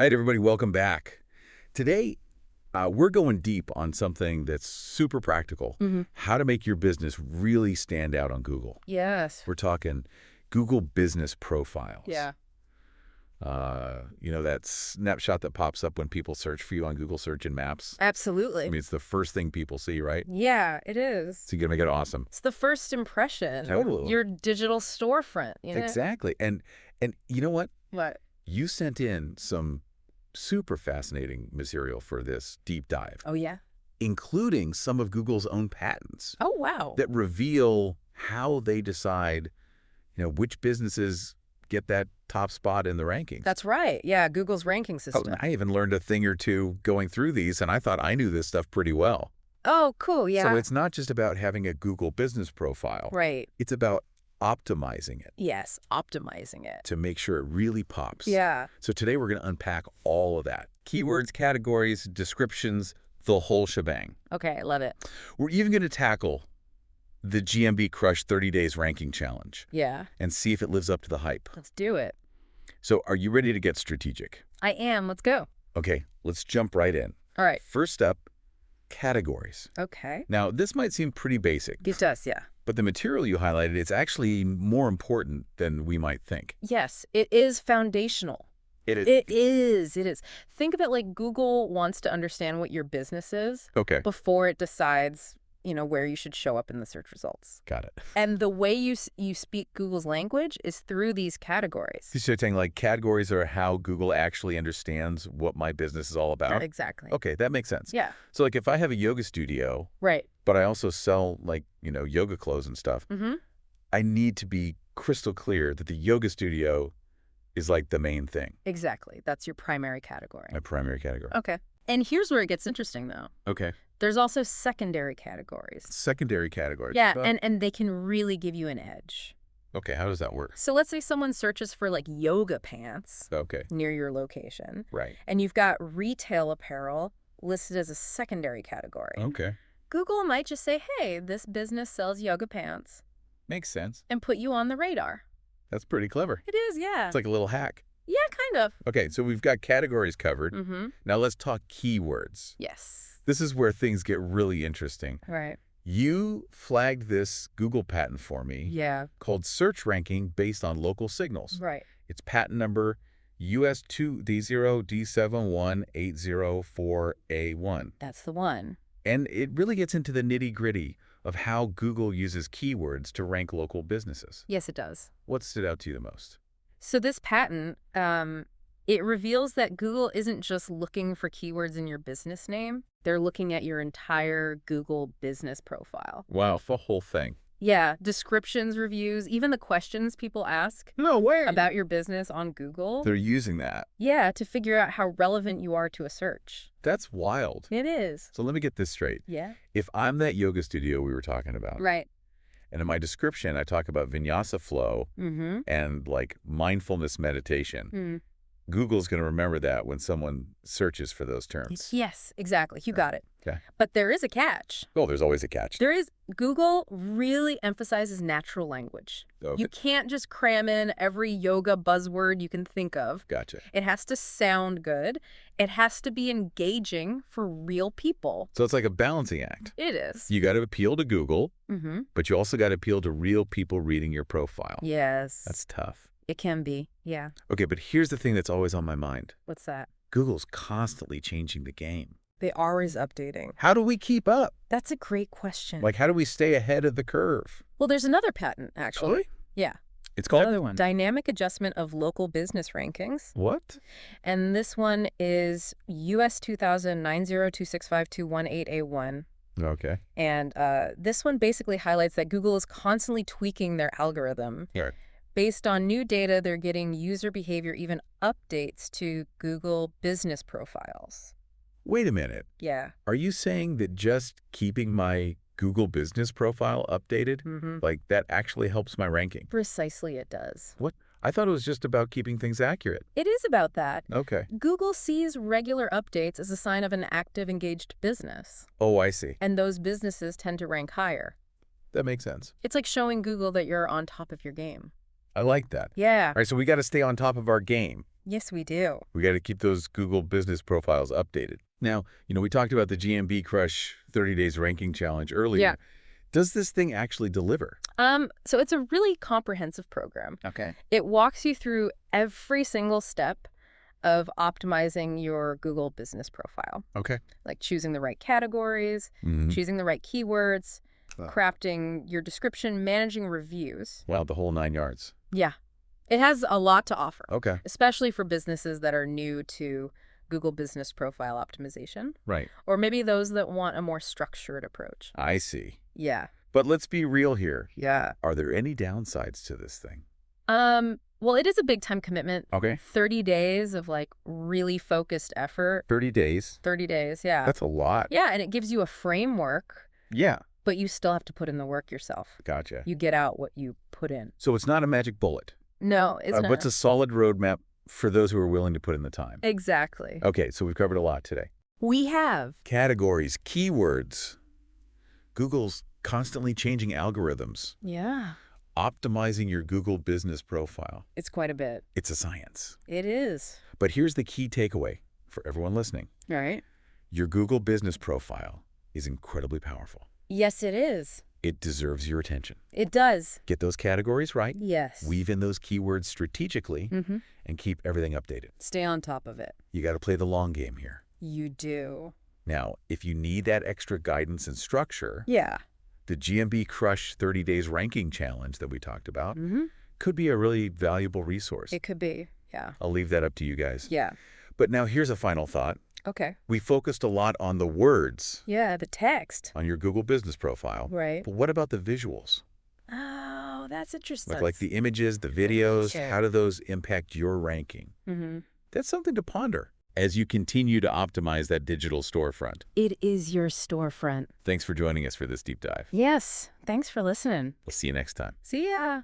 All right, everybody, welcome back. Today, we're going deep on something that's super practical, how to make your business really stand out on Google. Yes. We're talking Google Business Profiles. Yeah. That snapshot that pops up when people search for you on Google Search and Maps. Absolutely. I mean, it's the first thing people see, right? Yeah, it is. So you got to make it awesome. It's the first impression. Totally. Your digital storefront. Exactly. And you know what? What? You sent in some super fascinating material for this deep dive. Oh, yeah? Including some of Google's own patents. Oh, wow. That reveal how they decide, which businesses get that top spot in the rankings. That's right. Yeah, Google's ranking system. Oh, I even learned a thing or two going through these, and I thought I knew this stuff pretty well. Oh, cool. Yeah. So it's not just about having a Google business profile. Right. It's about optimizing it. Yes, optimizing it. To make sure it really pops. Yeah. So today we're going to unpack all of that. Keywords, categories, descriptions, the whole shebang. Okay, I love it. We're even going to tackle the GMB Crush 30 Days Ranking Challenge. Yeah. And see if it lives up to the hype. Let's do it. So are you ready to get strategic? I am. Let's go. Okay, let's jump right in. All right. First up, categories. Okay. Now, this might seem pretty basic. It does, yeah. But the material you highlighted is actually more important than we might think. Yes, it is foundational. It is. It is. Think of it like Google wants to understand what your business is Okay. before it decides, where you should show up in the search results. Got it. And the way you speak Google's language is through these categories. So you're saying like categories are how Google actually understands what my business is all about? Exactly. Okay, that makes sense. Yeah. So like if I have a yoga studio, Right. but I also sell like, yoga clothes and stuff, I need to be crystal clear that the yoga studio is like the main thing. Exactly. That's your primary category. My primary category. Okay. And here's where it gets interesting, though. Okay. There's also secondary categories. Secondary categories. Yeah, and they can really give you an edge. Okay, how does that work? So let's say someone searches for like yoga pants Okay. near your location. Right. And you've got retail apparel listed as a secondary category. Okay. Google might just say, hey, this business sells yoga pants, Makes sense. and put you on the radar. That's pretty clever. It is, yeah. It's like a little hack. Yeah, kind of. Okay, so we've got categories covered. Now let's talk keywords. Yes. This is where things get really interesting. Right. You flagged this Google patent for me. Yeah. Called search ranking based on local signals. Right. It's patent number US2D0D71804A1. That's the one. And it really gets into the nitty-gritty of how Google uses keywords to rank local businesses. Yes, it does. What stood out to you the most? So this patent, it reveals that Google isn't just looking for keywords in your business name. They're looking at your entire Google business profile. Wow, the whole thing. Yeah, descriptions, reviews, even the questions people ask No way. about your business on Google. They're using that. Yeah, to figure out how relevant you are to a search. That's wild. It is. So let me get this straight. Yeah. If I'm that yoga studio we were talking about, Right. and in my description I talk about vinyasa flow and like mindfulness meditation, Google's going to remember that when someone searches for those terms. Yes, exactly. You got it. Okay. But there is a catch. Oh, there's always a catch. Google really emphasizes natural language. Okay. You can't just cram in every yoga buzzword you can think of. Gotcha. It has to sound good. It has to be engaging for real people. So it's like a balancing act. It is. You got to appeal to Google, but you also got to appeal to real people reading your profile. Yes. That's tough. It can be. Yeah. Okay, but here's the thing that's always on my mind. What's that? Google's constantly changing the game. They are always updating. How do we keep up? That's a great question. Like, how do we stay ahead of the curve? Well, there's another patent, actually. Really? Yeah. It's called? Another one. Dynamic adjustment of local business rankings. What? And this one is US 2000-9026521A1. Okay. And this one basically highlights that Google is constantly tweaking their algorithm. Here. Based on new data, they're getting user behavior, even updates to Google business profiles. Wait a minute. Yeah. Are you saying that just keeping my Google business profile updated, like that actually helps my ranking? Precisely, it does. What? I thought it was just about keeping things accurate. It is about that. Okay. Google sees regular updates as a sign of an active, engaged business. Oh, I see. And those businesses tend to rank higher. That makes sense. It's like showing Google that you're on top of your game. I like that. Yeah. All right, so we got to stay on top of our game. Yes, we do. We got to keep those Google business profiles updated. Now, we talked about the GMB Crush 30 Days Ranking Challenge earlier. Yeah. Does this thing actually deliver? So it's a really comprehensive program. Okay. It walks you through every single step of optimizing your Google business profile, Okay. like choosing the right categories, choosing the right keywords, crafting your description, managing reviews. Wow, the whole 9 yards. Yeah. It has a lot to offer, Okay. especially for businesses that are new to Google business profile optimization, Right. or maybe those that want a more structured approach. I see. Yeah. But let's be real here. Yeah. Are there any downsides to this thing? Well, it is a big time commitment. Okay. 30 days of like really focused effort. 30 days? 30 days, yeah. That's a lot. Yeah, and it gives you a framework, Yeah. but you still have to put in the work yourself. Gotcha. You get out what you put in. So it's not a magic bullet. No, it's not. But it's a solid roadmap for those who are willing to put in the time. Exactly. Okay, so we've covered a lot today. We have. Categories, keywords, Google's constantly changing algorithms, Yeah. optimizing your Google business profile. It's quite a bit. It's a science. It is. But here's the key takeaway for everyone listening. All right. Your Google business profile is incredibly powerful. Yes, it is. It deserves your attention. It does. Get those categories right. Yes. Weave in those keywords strategically and keep everything updated. Stay on top of it. You got to play the long game here. You do. Now, if you need that extra guidance and structure, Yeah. the GMB Crush 30 Days Ranking Challenge that we talked about could be a really valuable resource. It could be. Yeah. I'll leave that up to you guys. Yeah. But now here's a final thought. Okay. We focused a lot on the words Yeah, the text. on your Google business profile. Right. But what about the visuals? Oh, that's interesting. Like the images, the videos, Sure. how do those impact your ranking? That's something to ponder as you continue to optimize that digital storefront. It is your storefront. Thanks for joining us for this deep dive. Yes. Thanks for listening. We'll see you next time. See ya.